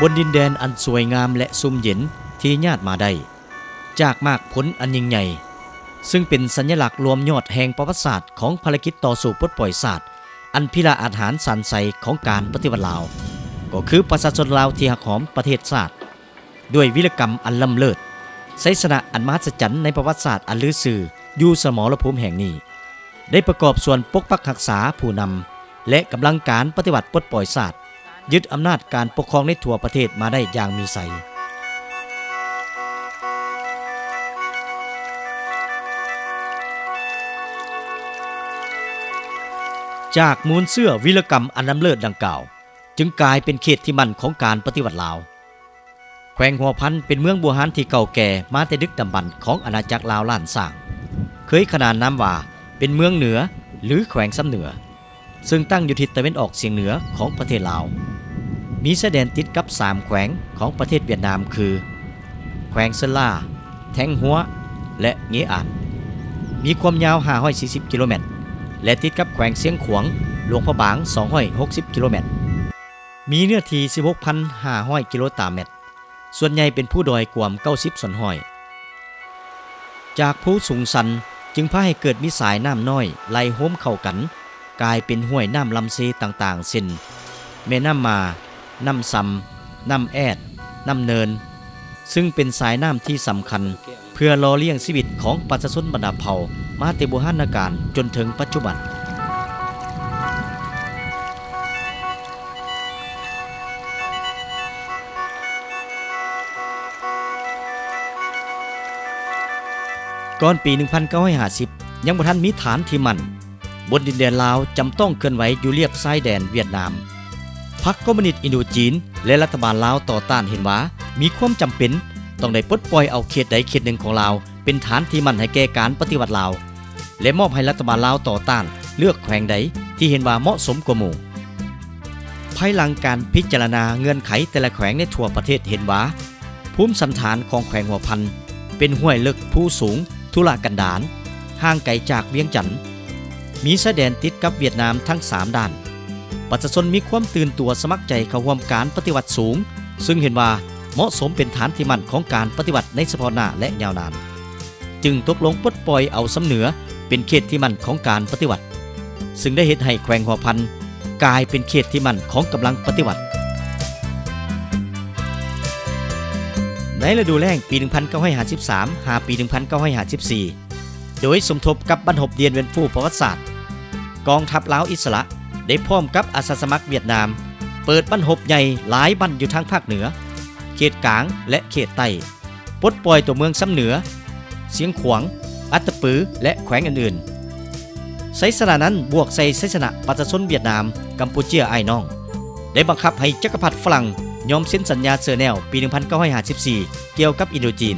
บนดินแดนอันสวยงามและซุ่มเย็นที่ญาติมาได้จากมากผลอันยิ่งใหญ่ซึ่งเป็นสัญลักษณ์รวมยอดแห่งประวัติศาสตร์ของภารกิจต่อสู้ปลดปล่อยศาสตร์อันพิราอาหารสันใสของการปฏิวัติลาวก็คือประชาชนลาวที่หักหอมประเทศชาติด้วยวิรกรรมอันล้ำเลิศไสยชนะอันมหัศจรรย์ในประวัติศาสตร์อันลือสื่ออยู่สมรภูมิแห่งนี้ได้ประกอบส่วนปกปักรักษาผู้นำและกำลังการปฏิวัติปลดปล่อยศาสตร์ยึดอำนาจการปกครองในทั่วประเทศมาได้อย่างมีไสจากมูลเสื้อวิรกรรมอันล้ำเลิศดังกล่าวจึงกลายเป็นเขตที่มั่นของการปฏิวัติลาวแขวงหัวพันเป็นเมืองบัวหานที่เก่าแก่มาแต่ดึกดำบรรพ์ของอาณาจักรลาวล้านสร้างเคยขนานนามว่าเป็นเมืองเหนือหรือแขวงซ้ำเหนือซึ่งตั้งอยู่ทิศตะวันออกเฉียงเหนือของประเทศลาวมีชายแดนติดกับ3แขวงของประเทศเวียดนามคือแขวงเซนลาแทงหัวและเงอานมีความยาว540กิโลเมตรและติดกับแขวงเสียงขวงหลวงพระบาง260กิโลเมตรมีเนื้อที่ 16,500 กิโลตารเมตรส่วนใหญ่เป็นผู้ดอยกวม90ส่วนห้อยจากผู้สูงสันจึงพาให้เกิดมีสายน้ำน้อยไหลโห้มเข้ากันกลายเป็นห้วยน้ำลำเซต่างๆเช่นแม่น้ำมาน้ำซำน้ำแอดน้ำเนินซึ่งเป็นสายน้ำที่สำคัญเพื่อรอเลี้ยงชีวิตของประชาชนบรรดาเผ่ามาแต่โบราณกาลจนถึงปัจจุบันก่อนปี 1950 ยังบ่ทันมีฐานที่มั่นบนดินแดนลาวจำต้องเคลื่อนไหวอยู่เรียบชายแดนเวียดนามพรรคคอมมิวนิสต์อินโดจีนและรัฐบาลลาวต่อต้านเห็นว่ามีความจำเป็นต้องได้ปลดปล่อยเอาเขตใดเขตหนึ่งของลาวเป็นฐานที่มั่นให้แก่การปฏิวัติลาวและมอบให้รัฐบาลลาวต่อต้านเลือกแขวงใดที่เห็นว่าเหมาะสมกว่าหมู่ภายหลังการพิจารณาเงื่อนไขแต่ละแขวงในทั่วประเทศเห็นว่าภูมิสันฐานของแขวงหัวพันเป็นห้วยลึกภูสูงทุรกันดารห่างไกลจากเวียงจันทน์มีชายแดนติดกับเวียดนามทั้ง3ด้านประชาชนมีความตื่นตัวสมัครใจเข้าร่วมการปฏิวัติสูงซึ่งเห็นว่าเหมาะสมเป็นฐานที่มั่นของการปฏิวัติในเฉพาะหน้าและยาวนานจึงตกลงปลดปล่อยเอาสำเหนือเป็นเขตที่มั่นของการปฏิวัติซึ่งได้เฮ็ดให้แขวงหัวพันกลายเป็นเขตที่มั่นของกำลังปฏิวัติในฤดูแล้งปี 1953 หาปี 1954 โดยสมทบกับบรรทบเรียนเวนฟูประวัติศาสตร์กองทัพลาวอิสระได้พร้อมกับอาสาสมัครเวียดนามเปิดบรรทบใหญ่หลายบรรอยู่ทางภาคเหนือเขตกลางและเขตใต้ปลดปล่อยตัวเมืองซ้ำเหนือเสียงขวางอัตตปือและแขวงอื่นๆไสยชนะนั้นบวกใส่ไสยชนะประชาชนเวียดนามกัมพูเชียไอ้น้องได้บังคับให้จักรพรรดิฝรั่งยอมเซ็นสัญญาเซอร์แนลปี 1954 เกี่ยวกับอินโดจีน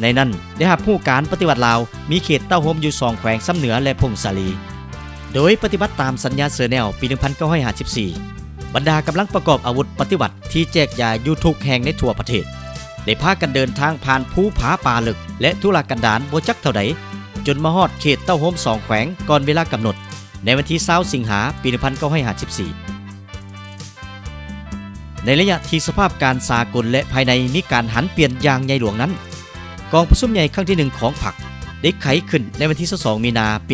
ในนั้นได้รับผู้การปฏิวัติลาวมีเขตเต้าโฮมอยู่2แขวงซ้ำเหนือและพงสาลีโดยปฏิบัติตามสัญญาเซอร์แนลปี 1954 บรรดากำลังประกอบอาวุธปฏิวัติที่แจกจ่ายอยู่ทุกแห่งในทั่วประเทศได้พากันเดินทางผ่านภูผาป่าลึกและทุรกันดารบ่จักเท่าใดจนมาฮอดเขตเต้าโฮม2แขวงก่อนเวลากำหนดในวันที่20สิงหาปี 1954ในระยะที่สภาพการสากลและภายในมีการหันเปลี่ยนอย่างใหญ่หลวงนั้นกองประชุมใหญ่ครั้งที่1ของพรรคได้ไขขึ้นในวันที่22มีนาปี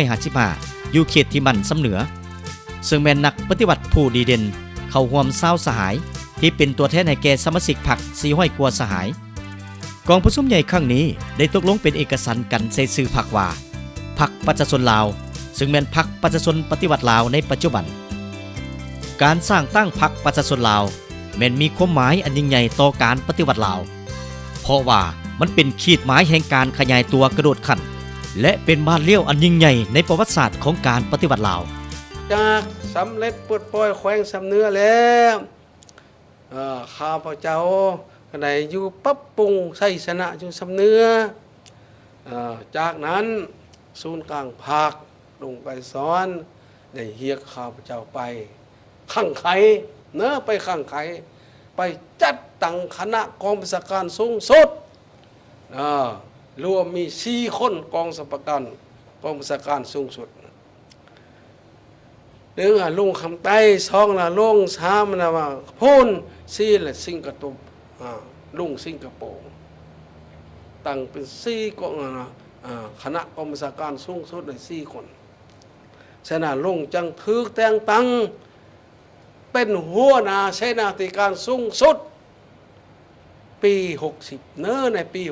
1955 อยู่เขตที่มั่นซ้ำเหนือซึ่งแม่นนักปฏิวัติผู้ดีเด่นเข้าร่วม20สหายที่เป็นตัวแทนให้แก่สมาชิกพรรค400 กว่าสหายกองประชุมใหญ่ครั้งนี้ได้ตกลงเป็นเอกสารกันใส่ชื่อพรรคว่าพรรคประชาชนลาวซึ่งแม่นพรรคประชาชนปฏิวัติลาวในปัจจุบันการสร้างตั้งพรรคประชาชนลาวแม้นมีความหมายอันยิ่งใหญ่ต่อการปฏิวัติลาวเพราะว่ามันเป็นขีดหมายแห่งการขยายตัวกระโดดขั้นและเป็นบ้านเลี้ยวอันยิ่งใหญ่ในประวัติศาสตร์ของการปฏิวัติลาวจากสำเร็จปลดปล่อยแขวงสำเหนือแล้วข้าพเจ้าได้อยู่ปรับปรุงไสยชนะอยู่สำเหนือจากนั้นศูนย์กลางภาคลงไปสอนได้เรียกข้าพเจ้าไปขังไขเนื้อไปขังไขไปจัดตั้งคณะกองบัญชาการสูงสุดรวมมี4 คนกองสัมปการกองบัญชาการสูงสุด หนึ่งลุงคำใต้สองละลุงสามนะว่าพูนสี่ละสิงคโปร์ลุงสิงคโปร์ตั้งเป็นสี่ก็คณะกรรมการสูงสุดในสี่คนฉะนั้นลุงจังถือแต่งตั้งเป็นหัวหน้าเสนาธิการสูงสุดปี60เนื้อในปี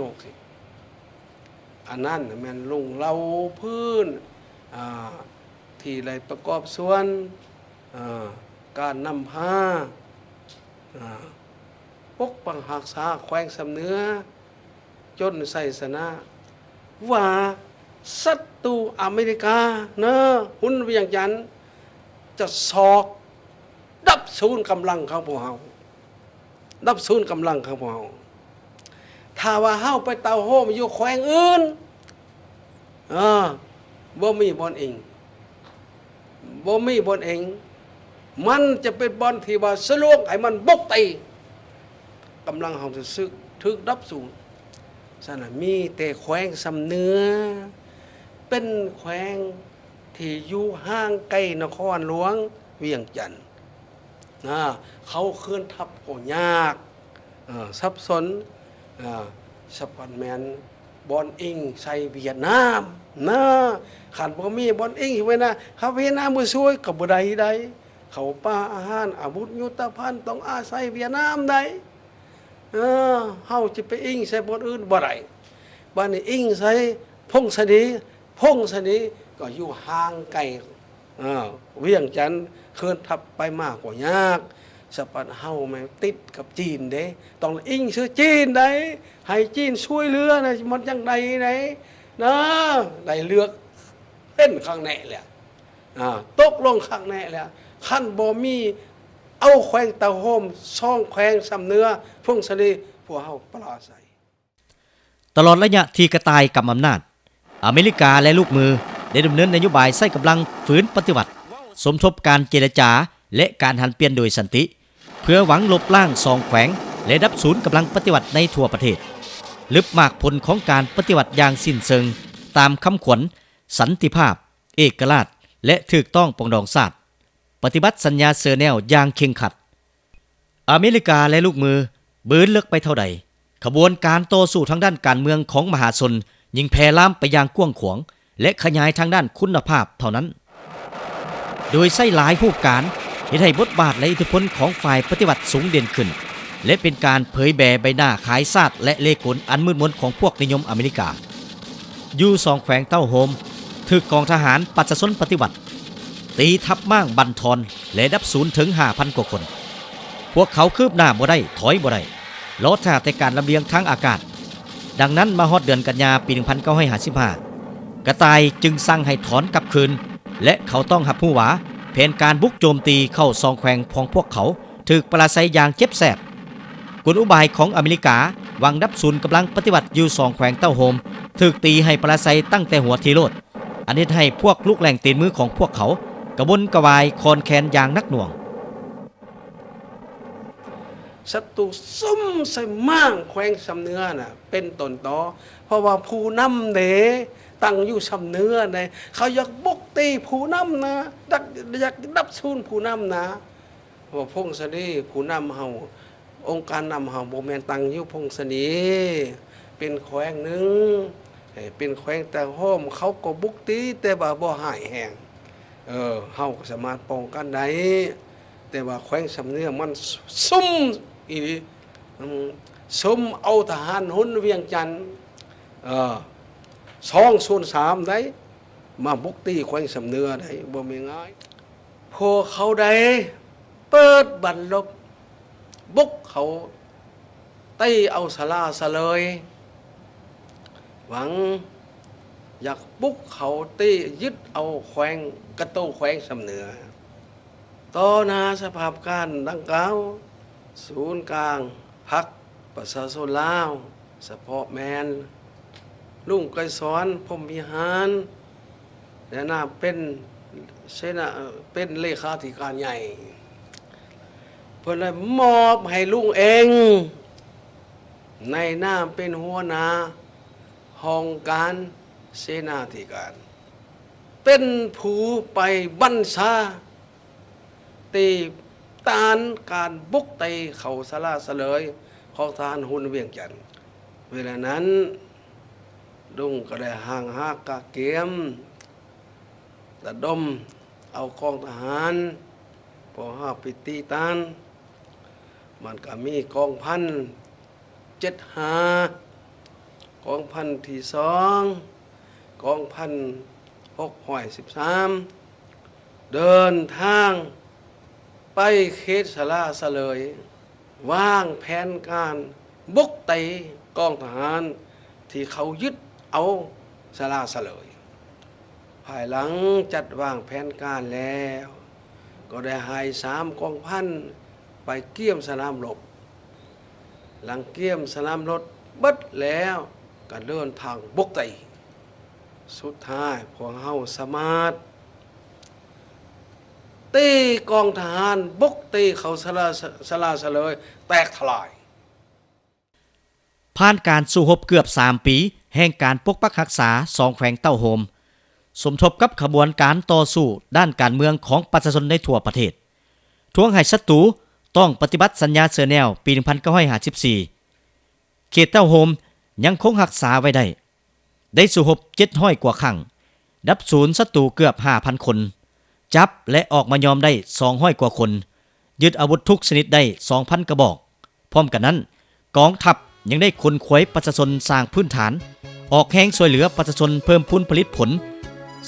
60อันนั้นแม่นลุงเล่าพื้นที่ไรประกอบส่วนการนำผ้าปกปังหักษาแขวงสำเนื้อจนใส่สนะว่าศัตรูอเมริกาเนอะหุ่นเวียงจันทร์จะสอกดับศูนย์กำลังของพวกเราดับศูนย์กำลังของพวกเราถ้าว่าเฮาไปเตาโฮมอยู่แขวงอื่นบ่มีบอนเองบ่มีบอนเองมันจะเป็นบอนที่ว่าสลวงให้มันบุกตีกำลังเฮาจะซึกถึกดับศูนย์ฉะนั้นมีแต่แขวงสำเนื้อเป็นแขวงที่อยู่ห่างไกลนครหลวงเวียงจันทน์เขาเคลื่อนทัพก็ยากซับซ้อนสปันแมนบอลอิงใส่เวียดนามขันบ่มีบอลอิงไว้นะเขาเวียดนามมือช่วยกับบุได้ใดเขาป้าอาหารอาวุธยุทธภัณฑ์ต้องอาศัยเวียดนามได้เฮาจะไปอิงใส่บอลอื่นบ่ได้บ้านนี้อิงใส่พงศนีก็อยู่ห่างไกลเวียงจันทน์เคลื่อนทัพไปมากกว่ายากสปันเฮาแม่ติดกับจีนเด้ต้องอิงซื้อจีนได้ให้จีนช่วยเหลือนะมันจังใดไหนนะได้เลือกเป็นข้างแน่แหละตกลงข้างแน่แหละขั้นบ่มีเอาแขวงเตาโฮมซ่องแขวงสำเนื้อพงศนีพวกเฮาปราศัยตลอดระยะที่กระต่ายกำอำนาจอเมริกาและลูกมือได้ดำเนินนโยบายใช้กำลังฝืนปฏิวัติสมทบการเจรจาและการหันเปลี่ยนโดยสันติเพื่อหวังลบล้างซองแขวงและดับศูนย์กำลังปฏิวัติในทั่วประเทศลึกมากผลของการปฏิวัติอย่างสิ้นเชิงตามคำขวัญสันติภาพเอกราชและถูกต้องปรองดองชาติปฏิบัติสัญญาเซอร์แนลอย่างเคร่งครัดอเมริกาและลูกมือบืนเลิกไปเท่าใดขบวนการต่อสู้ทางด้านการเมืองของมหาชนยิ่งแพร่ลามไปอย่างกว้างขวางและขยายทางด้านคุณภาพเท่านั้นโดยใช้หลายผู้การเห็นให้บทบาทและอิทธิพลของฝ่ายปฏิวัติสูงเด่นขึ้นและเป็นการเผยแผ่ใบหน้าขายซาดและเล่ห์กลอันมืดมนของพวกนิยมอเมริกาอยู่สองแขวงเต้าโฮมถูกกองทหารปัจจุบันปฏิวัติตีทับม่างบันทอนและดับศูนย์ถึง 5,000 กว่าคนพวกเขาคืบหน้าบ่ได้ถอยบ่ได้ล้อท่าแต่การลำเลียงทางอากาศดังนั้นมาฮอดเดือนกันยาปี 1955 กระต่ายจึงสั่งให้ถอนกลับคืนและเขาต้องรับรู้ว่าแผนการบุกโจมตีเข้าซองแขวงของพวกเขาถูกปราศัยอย่างเจ็บแสบกลอุบายของอเมริกาหวังดับศูนย์กำลังปฏิวัติอยู่ซองแขวงเต้าโฮมถูกตีให้ปราศัยตั้งแต่หัวทีโรดอันนี้ให้พวกลูกแหล่งตีนมือของพวกเขากระวนกระวายคอนแคนอย่างนักหน่วงศัตรูซุ่มใส่ม่างแขวงสำเนื้อน่ะเป็นต้นตอเพราะว่าผู้นำเดตั้งอยู่สำเนื้อในเขาอยากบุกตีผู้นำนะอยากดับศูนย์ผู้นำนะว่าพงศนีผู้นำเฮาองค์การนำเฮาโบแมนตั้งอยู่พงศนีเป็นแขวงหนึ่งเป็นแขวงแต่โฮมเขาก็บุกตีแต่ว่าบ่หายแห้งเฮาก็สามารถป้องกันได้แต่ว่าแขวงสำเนื้อมันซุ่มอีซุ่มเอาทหารหุ่นเวียงจันทน์203ได้มาบุกตีแขวงสำเนื้อได้บ่มีง่ายพวกเขาได้เปิดบันลบบุกเขาตีเอาสลาสะเลยหวังอยากบุกเขาตียึดเอาแขวงกระโตแขวงสำเนื้อต่อหน้าสภาพการดังกล่าวศูนย์กลางพรรคประชาชนลาวเฉพาะแมนลุงไกรสอนพรหมวิหารและน่าเป็นเลขาธิการใหญ่เพื่อเลยมอบให้ลุงเองในนามเป็นหัวหน้าห้องการเสนาธิการเป็นผู้ไปบัญชา ตีต้านการบุกตีเขาสลาเสลยของทหารหุ่นเวียงจันทน์เวลานั้นดุงก็ได้ห่างหากกะเกียมระดมเอากองทหารพอห้าปิตีต้านมันก็มีกองพัน75กองพันที่2กองพัน613เดินทางไปเขตสลาเสลยวางแผนการบุกตีกองทหารที่เขายึดเอาสลาเสลยภายหลังจัดวางแผนการแล้วก็ได้ให้3กองพันไปเกี่ยมสนามรบหลังเกี่ยมสนามรบเบิดแล้วก็เดินทางบุกตีสุดท้ายพวกเฮาสามารถตีกองทหารบุกตีเขาสลาเสลยแตกทลายผ่านการสู้รบเกือบ3ปีแห่งการปกปักรักษา2แขวงเต้าโฮมสมทบกับขบวนการต่อสู้ด้านการเมืองของประชาชนในทั่วประเทศทวงให้ศัตรูต้องปฏิบัติสัญญาเสือแนวปี 1954 เขตเต้าโฮมยังคงรักษาไว้ได้สู้รบ700 กว่าครั้งดับศูนย์ศัตรูเกือบ 5,000 คนจับและออกมายอมได้200 กว่าคนยึดอาวุธทุกชนิดได้ 2,000 กระบอกพร้อมกันนั้นกองทัพยังได้ขนขวยประชาชนสร้างพื้นฐานออกแห่งช่วยเหลือประชาชนเพิ่มพูนผลิตผล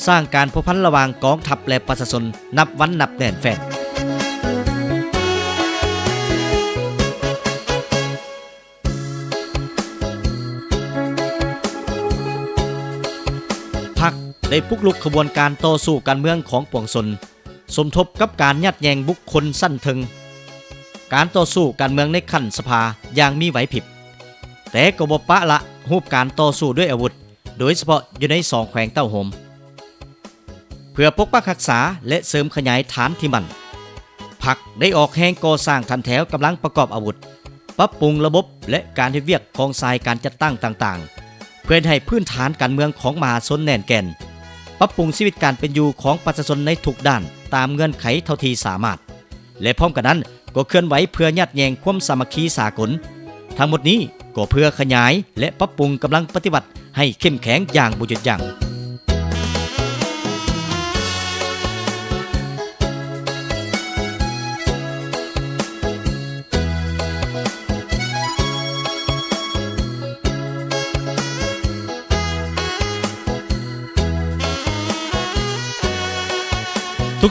สร้างการผูกพันระหว่างกองทัพและประชาชนนับวันนับแน่นแฟนพรรคได้ปลุกลุกขบวนการต่อสู้การเมืองของปวงชนสมทบกับการยัดแยงบุคคลสั้นถึงการต่อสู้การเมืองในขั้นสภาอย่างมีไหวพริบแต่ก็บ่ปะละรูปการต่อสู้ด้วยอาวุธโดยเฉพาะอยู่ใน2แขวงเต้าโฮมเพื่อปกปักรักษาและเสริมขยายฐานที่มั่นพรรคได้ออกแห่งก่อสร้างทันแถวกำลังประกอบอาวุธปรับปรุงระบบและการเฮ็ดเวียกของสายการจัดตั้งต่างๆเพื่อให้พื้นฐานการเมืองของมหาชนแน่นแก่นปรับปรุงชีวิตการเป็นอยู่ของประชาชนในทุกด้านตามเงื่อนไขเท่าที่สามารถและพร้อมกันนั้นก็เคลื่อนไหวเพื่อยัดแยงความสามัคคีสากลทั้งหมดนี้ก็เพื่อขยายและปรับปรุงกำลังปฏิบัติให้เข้มแข็งอย่างบ่หยุดยั้ง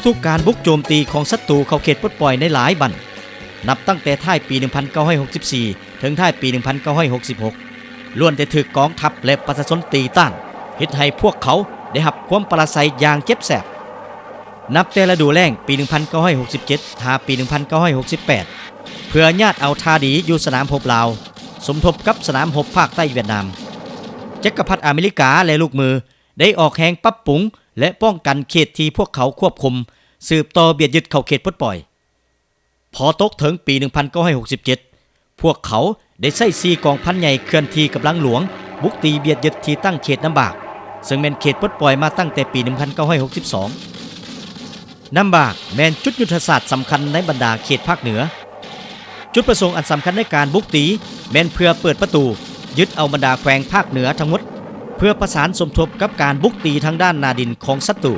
ทุกๆการบุกโจมตีของศัตรูเข้าเขตปลดปล่อยในหลายบั้นนับตั้งแต่ท้ายปี 1964 ถึงท้ายปี 1966 ล้วนแต่ถูกกองทัพและประชาชนตีต้านเฮ็ดให้พวกเขาได้รับความปราศัยอย่างเจ็บแสบนับแต่ฤดูแล้งปี 1967 หาปี 1968 เพื่อญาติเอาท่าดีอยู่สนามรบลาวสมทบกับสนามรบภาคใต้เวียดนามจักรพรรดิอเมริกาและลูกมือได้ออกแห่งปรับปรุงและป้องกันเขตที่พวกเขาควบคุมสืบต่อเบียดยึดเข้าเขตปลดปล่อยพอตกถึงปี 1967 พวกเขาได้ใช้4กองพันใหญ่เคลื่อนที่กำลังหลวงบุกตีเบียดยึดที่ตั้งเขตน้ำบากซึ่งเป็นเขตปลดปล่อยมาตั้งแต่ปี 1962 น้ำบากแม่นจุดยุทธศาสตร์สำคัญในบรรดาเขตภาคเหนือจุดประสงค์อันสำคัญในการบุกตีแม่นเพื่อเปิดประตูยึดเอาบรรดาแขวงภาคเหนือทั้งหมดเพื่อประสานสมทบกับการบุกตีทางด้านนาดินของศัตรู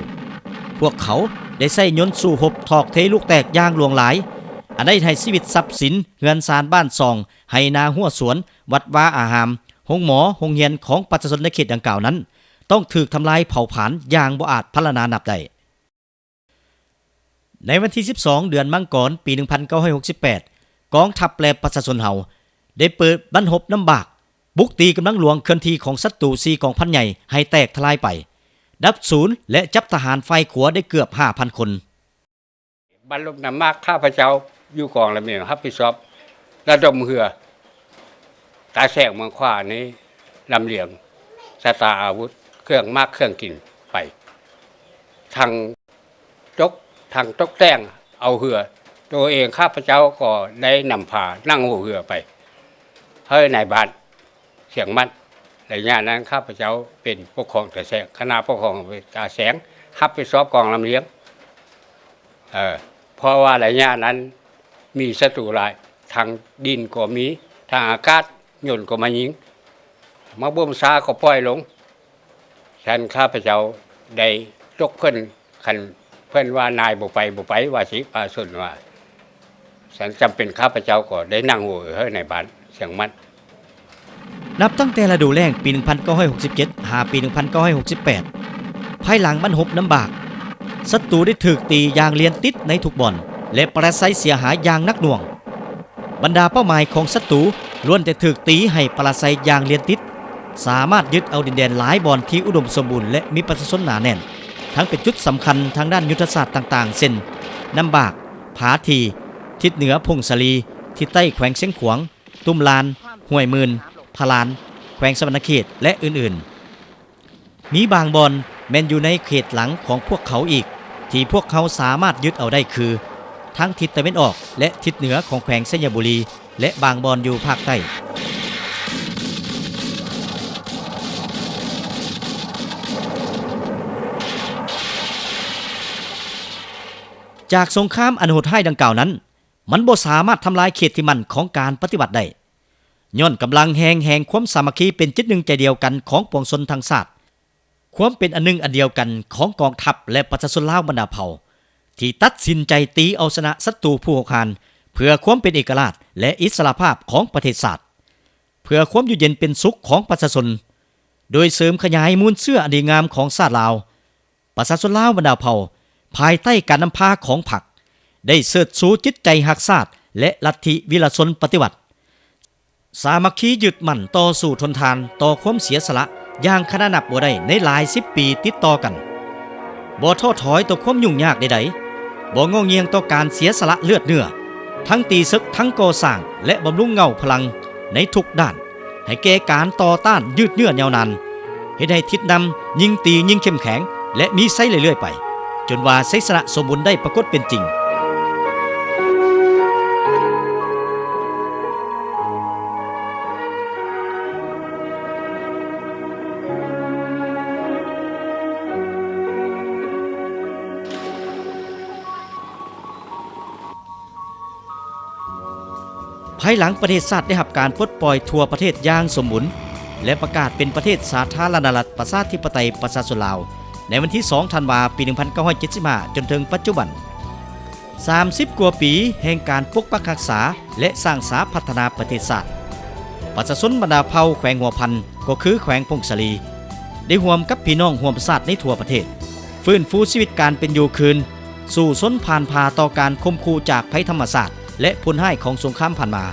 พวกเขาได้ใช้ยนต์สู้รบถอกเทลูกแตกอย่างหลวงหลายอันได้ให้ชีวิตทรัพย์สินเฮือนซานบ้านซองให้นาหัวสวนวัดวาอาหามโรงหมอโรงเรียนของประชาชนในเขตดังกล่าวนั้นต้องถูกทำลายเผาผลาญอย่างบ่อาจพรรณนานับได้ในวันที่ 12 เดือนมังกรปี 1968 กองทัพและประชาชนเฮาได้เปิดบรรทบน้ำบากบุกตีกำลังหลวงเคลื่อนที่ของศัตรู4กองพันใหญ่ให้แตกทลายไปดับศูนย์และจับทหารไฟขัวได้เกือบ 5,000 คนบรรลุนำมากข้าพเจ้าอยู่กองลำเลียงรับผิดชอบระดมเรือตาแสงเมืองขวานี้ลำเลียงสตาอาวุธเครื่องมากเครื่องกินไปทางจกแต้งเอาเรือตัวเองข้าพเจ้าก็ได้นำพานั่งหัวเรือไปเฮ้ยนายบ้านเสียงมั่นในงานนั้นข้าพเจ้าเป็นปกครองตาแสงคณะปกครองตาแสงรับผิดชอบกองลำเลียง เพราะว่าระยะนั้นมีศัตรูหลายทางดินก็มีทางอากาศยนต์ก็มายิงมาบ่มซาก็ปล่อยลงฉันข้าพเจ้าได้ยกเพิ่นคันเพิ่นว่านายบ่ไปว่าสิปาสนว่าฉันจำเป็นข้าพเจ้าก็ได้นั่งหัวในบ้านเสียงมันนับตั้งแต่ฤดูแล้งปี 1967 หาปี 1968 ภายหลังมันหบน้ำบากศัตรูได้ถูกตีอย่างเลียนติดในทุกบ่อนและประสัยเสียหายอย่างนักหน่วงบรรดาเป้าหมายของศัตรูล้วนแต่ถูกตีให้ประสัยอย่างเลียนติดสามารถยึดเอาดินแดนหลายบ่อนที่อุดมสมบูรณ์และมีประชาชนหนาแน่นทั้งเป็นจุดสำคัญทางด้านยุทธศาสตร์ต่างๆเช่นน้ำบากผาทีทิศเหนือพงศลีทิศใต้แขวงเชียงขวางตุ้มลานห้วยหมื่นพลานแขวงสวรรณเขตและอื่นๆมีบางบ่อนแม้นอยู่ในเขตหลังของพวกเขาอีกที่พวกเขาสามารถยึดเอาได้คือทั้งทิศตะวันออกและทิศเหนือของแขวงสัญบุรีและบางบ่อนอยู่ภาคใต้จากสงครามอันโหดร้ายดังกล่าวนั้นมันบ่สามารถทำลายเขตที่มั่นของการปฏิบัติได้ย้อนกำลังแห่งความสามัคคีเป็นจิตหนึ่งใจเดียวกันของปวงชนทั้งชาติความเป็นอันหนึ่งอันเดียวกันของกองทัพและประชาชนลาวบรรดาเผ่าที่ตัดสินใจตีเอาชนะศัตรูผู้โหฬารเพื่อความเป็นเอกราชและอิสรภาพของประเทศชาติเพื่อความอยู่เย็นเป็นสุขของประชาชนโดยเสริมขยายมูลเชื่ออันดีงามของชาติลาวประชาชนลาวบรรดาเผ่าภายใต้การนำพาของพรรคได้เสิร์ชสู่จิตใจหักชาติและลัทธิวิรชนปฏิวัติสามัคคียึดมั่นต่อสู้ทนทานต่อความเสียสละอย่างขนานับบ่ได้ในหลาย10 ปีติดต่อกันบ่ท้อถอยต่อความยุ่งยากใดๆบ่งอเงียงต่อการเสียสละเลือดเนื้อทั้งตีศึกทั้งก่อสร้างและบำรุงเงาพลังในทุกด้านให้แก่การต่อต้านยืดเยื้อยาวนานเฮ็ดให้ทิศนำยิ่งตียิ่งเข้มแข็งและมีไสเรื่อยๆไปจนว่าชัยชนะสมบูรณ์ได้ปรากฏเป็นจริงภายหลังประเทศชาติได้รับการปลดปล่อยทั่วประเทศอย่างสมบูรณ์และประกาศเป็นประเทศสาธารณรัฐประชาธิปไตยประชาชนลาวในวันที่ 2 ธันวาคม ปี 1975 จนถึงปัจจุบัน 30 กว่าปีแห่งการปกปักรักษาและสร้างสาพัฒนาประเทศชาติประชาชนบรรดาเผ่าแขวงหัวพันก็คือแขวงพงศลีได้ร่วมกับพี่น้องร่วมชาติในทั่วประเทศฟื้นฟูชีวิตการเป็นอยู่คืนสู่ชนผ่านพาต่อการข่มขู่จากภัยธรรมชาติและผลร้ายของสงครามผ่านมา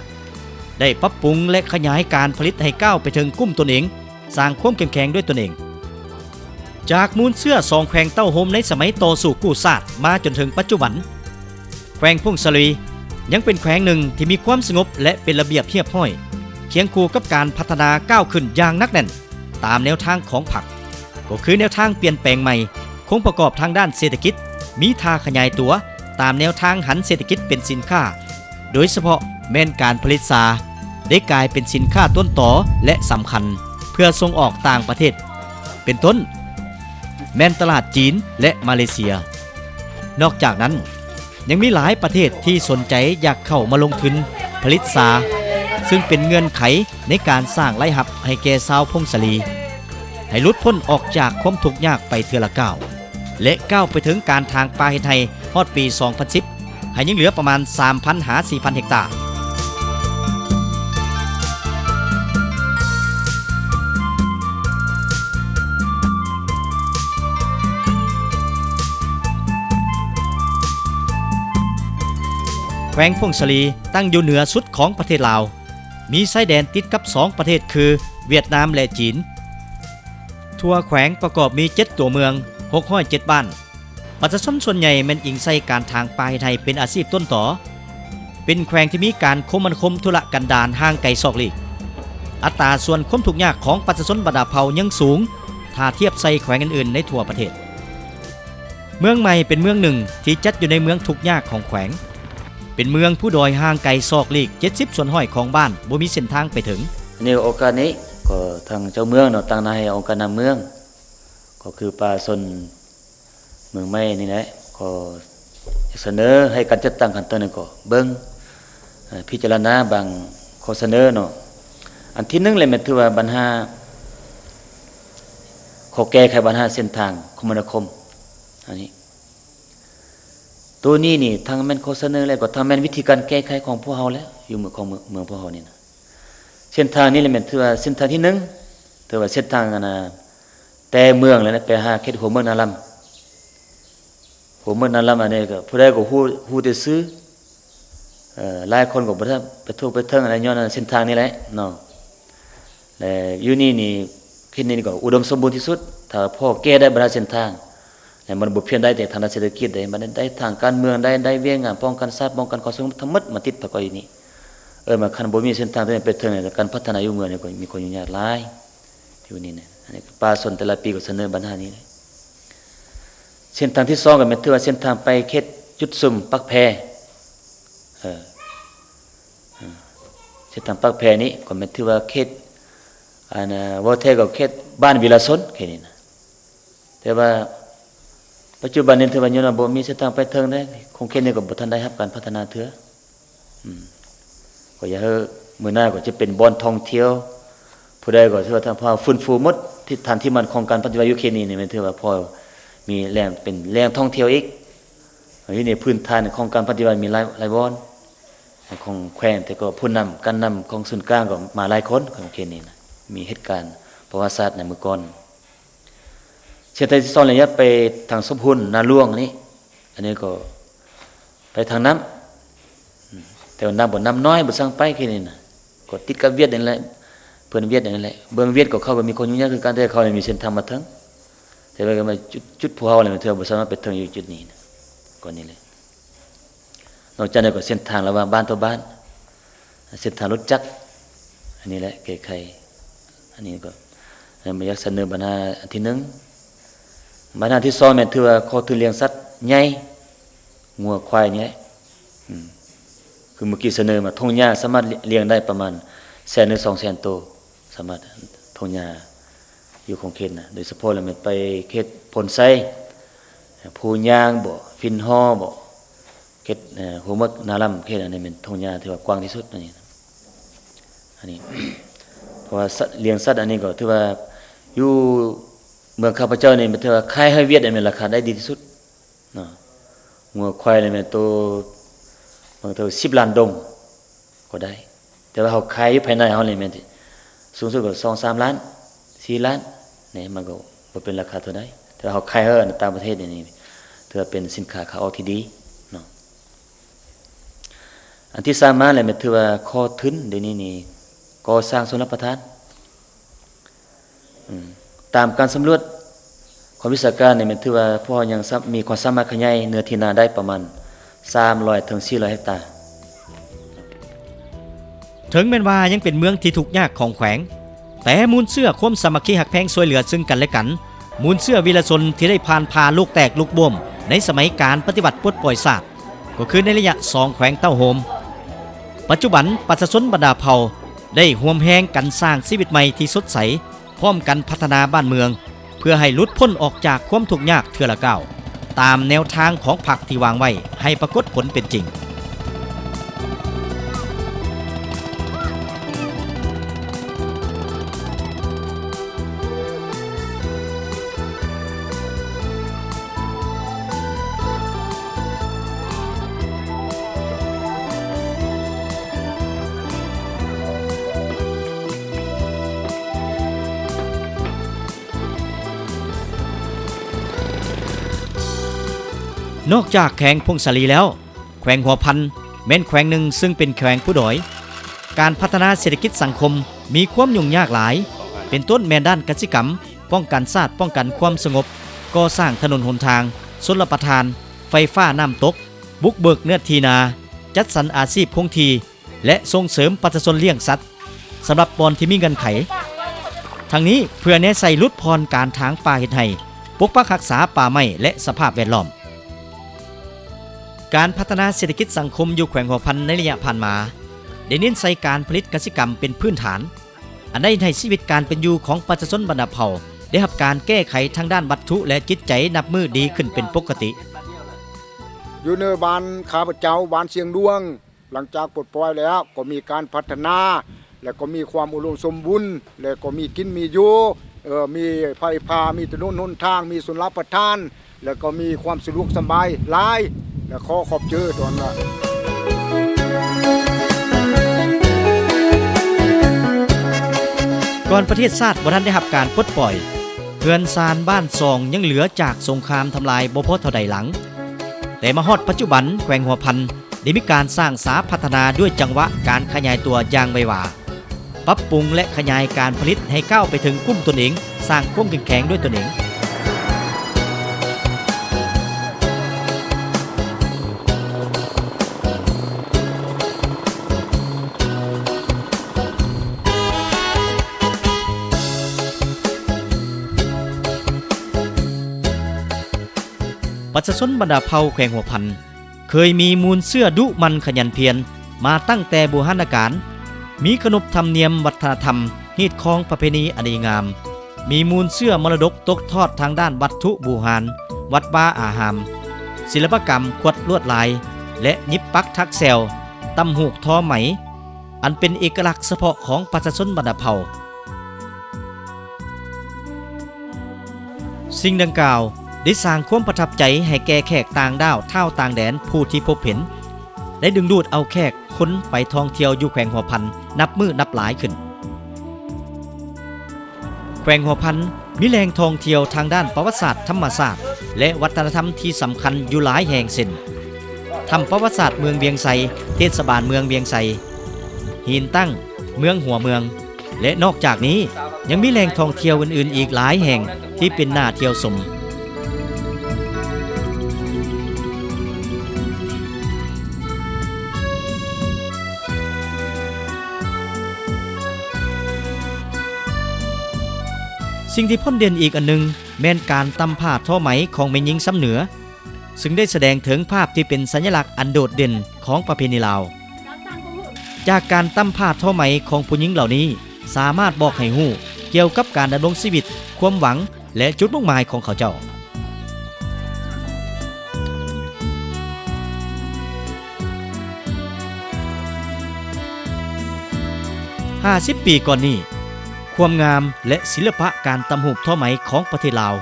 ได้ปรับปรุงและขยายการผลิตให้ก้าวไปถึงกลุ่มตนเองสร้างความเข้มแข็งด้วยตนเองจากมูลเชื่อ2แขวงเต้าโฮมในสมัยต่อสู้กู้ชาติมาจนถึงปัจจุบันแขวงพงศลียังเป็นแขวงหนึ่งที่มีความสงบและเป็นระเบียบเรียบร้อยเคียงคู่กับการพัฒนาก้าวขึ้นอย่างนักแน่นตามแนวทางของพรรคก็คือแนวทางเปลี่ยนแปลงใหม่คงประกอบทางด้านเศรษฐกิจมีท่าขยายตัวตามแนวทางหันเศรษฐกิจเป็นสินค้าโดยเฉพาะแม่นการผลิตซาได้กลายเป็นสินค้าต้นต่อและสำคัญเพื่อส่งออกต่างประเทศเป็นต้นแม่นตลาดจีนและมาเลเซียนอกจากนั้นยังมีหลายประเทศที่สนใจอยากเข้ามาลงทุนผลิตซาซึ่งเป็นเงื่อนไขในการสร้างรายรับให้แก่ชาวพงศลีให้หลุดพ้นออกจากความทุกข์ยากไปเทื่อละก้าวและก้าวไปถึงการทางป่าเฮ็ดไร่ฮอดปี 2010 ให้ยังเหลือประมาณ 3,000 หา 4,000 เฮกตาร์แขวงพงศลีตั้งอยู่เหนือสุดของประเทศลาวมีชายแดนติดกับ2ประเทศคือเวียดนามและจีนทั่วแขวงประกอบมี7ตัวเมือง607บ้านประชาชนส่วนใหญ่แม่นอิงใส่การทางป่าไทยเป็นอาชีพต้นต่อเป็นแขวงที่มีการคมนาคมธุรกันดารห่างไกลซอกหลีกอัตราส่วนความทุกข์ยากของประชาชนบรรดาเผ่ายังสูงถ้าเทียบใส่แขวงอื่นๆในทั่วประเทศเมืองใหม่เป็นเมืองหนึ่งที่จัดอยู่ในเมืองทุกข์ยากของแขวงเป็นเมืองผู้ดอยห่างไกลซอกหลีก70ส่วนห้อยของบ้านบ่มีเส้นทางไปถึงในโอกาสนี้ก็ทางเจ้าเมืองเนาะตั้งนายองค์การนำเมืองก็คือป่าสนเมืองใหม่นี่แหละก็ เสนอให้การจัดตั้งขั้นตอนนั้นก็เบิ่งพิจารณาบางข้อเสนอเนาะอันที่1เลยแม่นถือว่าปัญหาขอแก้ไขปัญหาเส้นทางคมนาคมอันนี้ตัวนี้นี่ทางแม่นข้อเสนอแล้วก็ทางแม่นวิธีการแก้ไขของพวกเฮาแล้วอยู่เมืองพวกเฮานี่นะเส้นทางนี้เลยแม่นถือว่าเส้นทางที่1ถือว่าเส้นทางแต่เมืองเลยนะไปหาเขตหัวเมืองนาลำหัวเมืองนาลำอันนี้ก็ผู้ใดก็ฮู้แต่ซื้อหลายคนก็บ่ทันไปทุกไปเทิงอะไรย้อนเส้นทางนี้แหละเนาะและอยู่นี่เขตนี้ก็อุดมสมบูรณ์ที่สุดถ้าพ่อแก้ได้บรรดาเส้นทางและมันบ่เพียงได้แต่ทางด้านเศรษฐกิจได้มันได้ทางการเมืองได้เวียงงานป้องกันชาติป้องกันความสงบทั้งหมดมาติดประกอบอยู่นี่มันคันบ่มีเส้นทางที่ไปเทิงเนี่ยการพัฒนาอยู่เมืองนี่ก็มีคนยุ่งยากหลายอยู่นี่นะอันนี้ป่าสนแต่ละปีก็เสนอปัญหานี้เลยเส้นทางที่2ก็แม่นถือว่าเส้นทางไปเขตจุดซุ่มปักแพเส้นทางปักแพนี้ก็แม่นถือว่าเขตว่าแท้ก็เขตบ้านวิลาสนแค่นี้นะแต่ว่าปัจจุบันนี้ถือว่ายังบ่มีเส้นทางไปเทิงได้คงเขตนี้ก็บ่ทันได้รับการพัฒนาเถือก็อย่าให้มื้อหน้าก็จะเป็นบ่อนท่องเที่ยวผู้ใดก็ถือว่าทางพอฟื้นฟูหมดที่ฐานที่มันของการปฏิวัติอยู่เขตนี้นี่มันถือว่าพอมีแหล่งเป็นแหล่งท่องเที่ยวอีกอยู่ในพื้นฐานของการปฏิวัติมีหลายบ่อนของแขวงแต่ก็ผู้นำการนำของศูนย์กลางก็มาหลายคนของเขตนี้นะมีเหตุการณ์ประวัติศาสตร์ในเมื่อก่อนเส้นทางที่2ระยะไปทางสมพุนนาหลวงนี่อันนี้ก็ไปทางน้ำแต่ว่าน้ำบ่น้ำน้อยบ่สั่งไปแค่นี้นะก็ติดกับเวียดนั่นแหละเพิ่นเวียดนั่นแหละเบิ่งเวียดก็เขาก็มีคนยุ่งยากคือกันแต่เขามีเส้นทางมาถึงแต่ว่าก็มาจุดภูเขาอะไรมันเถื่อบ่สามารถไปถึงอยู่จุดนี้นะก่อนนี้เลยนอกจากนั้นก็เส้นทางระหว่างบ้านต่อบ้านเส้นทางรถจักรอันนี้แหละแก้ไขอันนี้ก็มาอยากเสนอปัญหาอันที่1ปัญหาที่2แม่นถือว่าข้อทุนเลี้ยงสัตว์ใหญ่งัวควายนี่แหละคือเมื่อกี้เสนอมาทุ่งหญ้าสามารถเลี้ยงได้ประมาณ100,000-200,000 ตัวสามารถทุ่งหญ้าอยู่ของเขตนะโดยเฉพาะแล้วมันไปเขตพลไซภูยางบ่ฟินฮ้อบ่เขตหัวเมืองนาลำเขตอันนี้เป็นทุ่งหญ้าที่ว่ากว้างที่สุดนี่อันนี้ เพราะว่าเลี้ยงสัตว์อันนี้ก็ถือว่าอยู่เมืองข้าพเจ้านี่มันถือว่าขายให้เวียดอันนี้ราคาได้ดีที่สุดเนาะงัวควายนี่มันตัวบางตัว10 ล้านดงก็ได้แต่ว่าเฮาขายอยู่ภายในเฮานี่มันสูงสุดก็2-3 ล้าน4 ล้านนี่มันก็บ่เป็นราคาเท่าใดแต่เฮาขายเฮาในต่างประเทศนี่ถือว่าเป็นสินค้าขาออกที่ดีเนาะอันที่3มาแล้วมันถือว่าข้อทุนเดี๋ยวนี้นี่ก่อสร้างชลประทานตามการสำรวจของวิชาการเนี่ยมันถือว่าพอยังมีความสามารถขยายเนื้อที่นาได้ประมาณ300-400 เฮกตาร์ถึงแม้ว่ายังเป็นเมืองที่ทุกข์ยากของแขวงแต่มูลเชื่อความสามัคคีหักแพงช่วยเหลือซึ่งกันและกันมูลเชื่อวีรชนที่ได้ผ่านพาลูกแตกลูกบ่มในสมัยการปฏิวัติปลดปล่อยศาสตร์ก็คือในระยะ2แขวงเต้าโฮมปัจจุบันประชาชนบรรดาเผ่าได้ร่วมแรงกันสร้างชีวิตใหม่ที่สดใสพร้อมกันพัฒนาบ้านเมืองเพื่อให้หลุดพ้นออกจากความทุกข์ยากเทื่อละก้าวตามแนวทางของพรรคที่วางไว้ให้ปรากฏผลเป็นจริงนอกจากแขวงพงศาลีแล้วแขวงหัวพันแม้นแขวงหนึ่งซึ่งเป็นแขวงผู้ดอยการพัฒนาเศรษฐกิจสังคมมีความยุ่งยากหลายเป็นต้นแม่ด้านกสิกรรมป้องกันชาติป้องกันความสงบก่อสร้างถนนหนทางชลประทานไฟฟ้าน้ำตกบุกเบิกเนื้อที่นาจัดสรรอาชีพคงที่และส่งเสริมประชาชนเลี้ยงสัตว์สำหรับบอนที่มีเงินไขทั้งนี้เพื่อแนะใส่ลดพรการทางป่าเฮ็ดให้ปกปักรักษาป่าไม้และสภาพแวดล้อมการพัฒนาเศรษฐกิจสังคมอยู่แขวงหัวพันในระยะผ่านมาได้เน้นใส่การผลิตกสิกรรมเป็นพื้นฐานอันได้ให้ชีวิตการเป็นอยู่ของประชาชนบรรดาเผ่าได้รับการแก้ไขทางด้านวัตถุและจิตใจนับมือดีขึ้นเป็นปกติ อยู่ในบ้านข้าพเจ้าบ้านเชียงดวงหลังจากปลดปล่อยแล้วก็มีการพัฒนาและก็มีความอุดมสมบูรณ์และก็มีกินมีอยู่มีไฟฟ้ามีถนนหนทางมีสุนทรประทาน แล้วก็มีความสะดวกสบายหลายและขอขอบเจอตอนนั้น ก่อนประเทศชาติบ่ทันได้รับการปลดปล่อยเพื่อนซานบ้านซองยังเหลือจากสงครามทำลายบ่พอเท่าใดหลังแต่มาฮอดปัจจุบันแขวงหัวพันได้มีการสร้างสาพัฒนาด้วยจังหวะการขยายตัวอย่างไวว่าปรับปรุงและขยายการผลิตให้ก้าวไปถึงกลุ่มตนเองสร้างความเข้มแข็งด้วยตนเองประชาชนบรรดาเผ่าแขวงหัวพันเคยมีมูลเสื้อดุมันขยันเพียรมาตั้งแต่โบราณกาลมีขนบธรรมเนียมวัฒนธรรมฮีดคองประเพณีอันดีงามมีมูลเสื้อมรดกตกทอดทางด้านวัตถุบูชาวัดบ้าอาหามศิลปกรรมขวดลวดลายและยิบปักทักแซวตำหูกทอไหมอันเป็นเอกลักษณ์เฉพาะของประชาชนบรรดาเผ่าสิ่งดังกล่าวได้สร้างความประทับใจให้แก่แขกต่างดาวเท่าต่างแดนผู้ที่พบเห็นได้ดึงดูดเอาแขกคนไปท่องเที่ยวอยู่แขวงหัวพันนับมือนับหลายขึ้นแขวงหัวพันมีแหล่งท่องเที่ยวทางด้านประวัติศาสตร์ธรรมศาสตร์และวัฒนธรรมที่สำคัญอยู่หลายแห่งเช่นทำประวัติศาสตร์เมืองเวียงไซเทศบาลเมืองเวียงไซหินตั้งเมืองหัวเมืองและนอกจากนี้ยังมีแหล่งท่องเที่ยวอื่นๆอีกหลายแห่งที่เป็นน่าเที่ยวชมสิ่งที่พ้นเด่นอีกอันหนึ่งแม่นการตำผ้าท่อไหมของแม่หญิงซ้ำเหนือซึ่งได้แสดงถึงภาพที่เป็นสัญลักษณ์อันโดดเด่นของประเพณีลาวจากการตำผ้าท่อไหมของผู้หญิงเหล่านี้สามารถบอกให้ฮู้เกี่ยวกับการดำรงชีวิตความหวังและจุดมุ่งหมายของเขาเจ้า50 ปีก่อนนี้ความงามและศิลปะการตำหูกท่อไหมของประเทศลาว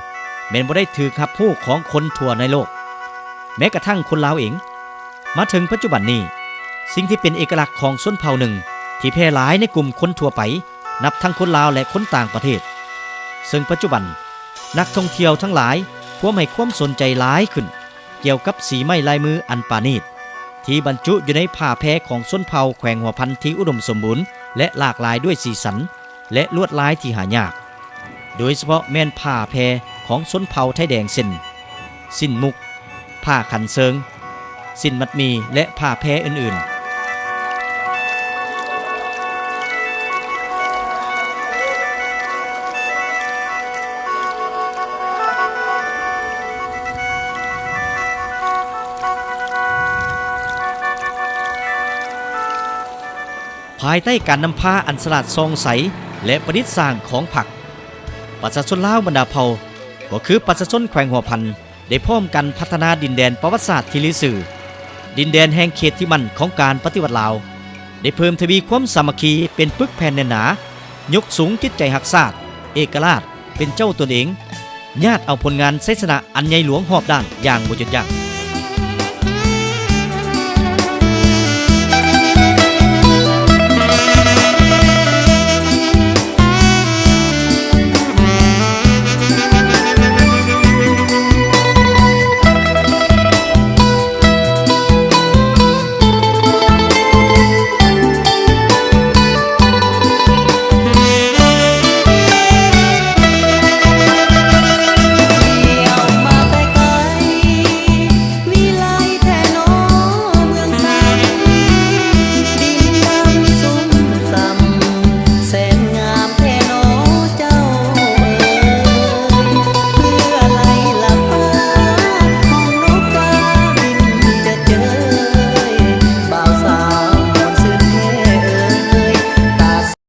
แม้นบ่ได้ถือคับผู้ของคนทั่วในโลกแม้กระทั่งคนลาวเองมาถึงปัจจุบันนี้สิ่งที่เป็นเอกลักษณ์ของชนเผ่าหนึ่งที่แพร่หลายในกลุ่มคนทั่วไปนับทั้งคนลาวและคนต่างประเทศซึ่งปัจจุบันนักท่องเที่ยวทั้งหลายพวกให้ความสนใจหลายขึ้นเกี่ยวกับสีไม้ลายมืออันปาณีตที่บรรจุอยู่ในผ้าแพรของชนเผ่าแขวงหัวพันที่อุดมสมบูรณ์และหลากหลายด้วยสีสันและลวดลายที่หายากโดยเฉพาะแม่นผ้าแพรของชนเผ่าไทยแดงสิ้นมุกผ้าขันเซิงสิ้นมัดมีและผ้าแพรอื่นๆภายใต้การนำผ้าอันสลัดซองใสและประดิษฐ์สร้างของผักประชาชนลาวบรรดาเผ่าก็คือประชาชนแขวงหัวพันได้พร้อมกันพัฒนาดินแดนประวัติศาสตร์ที่ลือสื่อดินแดนแห่งเขตที่มั่นของการปฏิวัติลาวได้เพิ่มทวีความสามัคคีเป็นปึกแผ่นแน่นหนายกสูงจิตใจรักชาติเอกราชเป็นเจ้าตนเองญาติเอาผลงานไสสนะอันใหญ่หลวงหอบด้านอย่างบ่หยุดยั้ง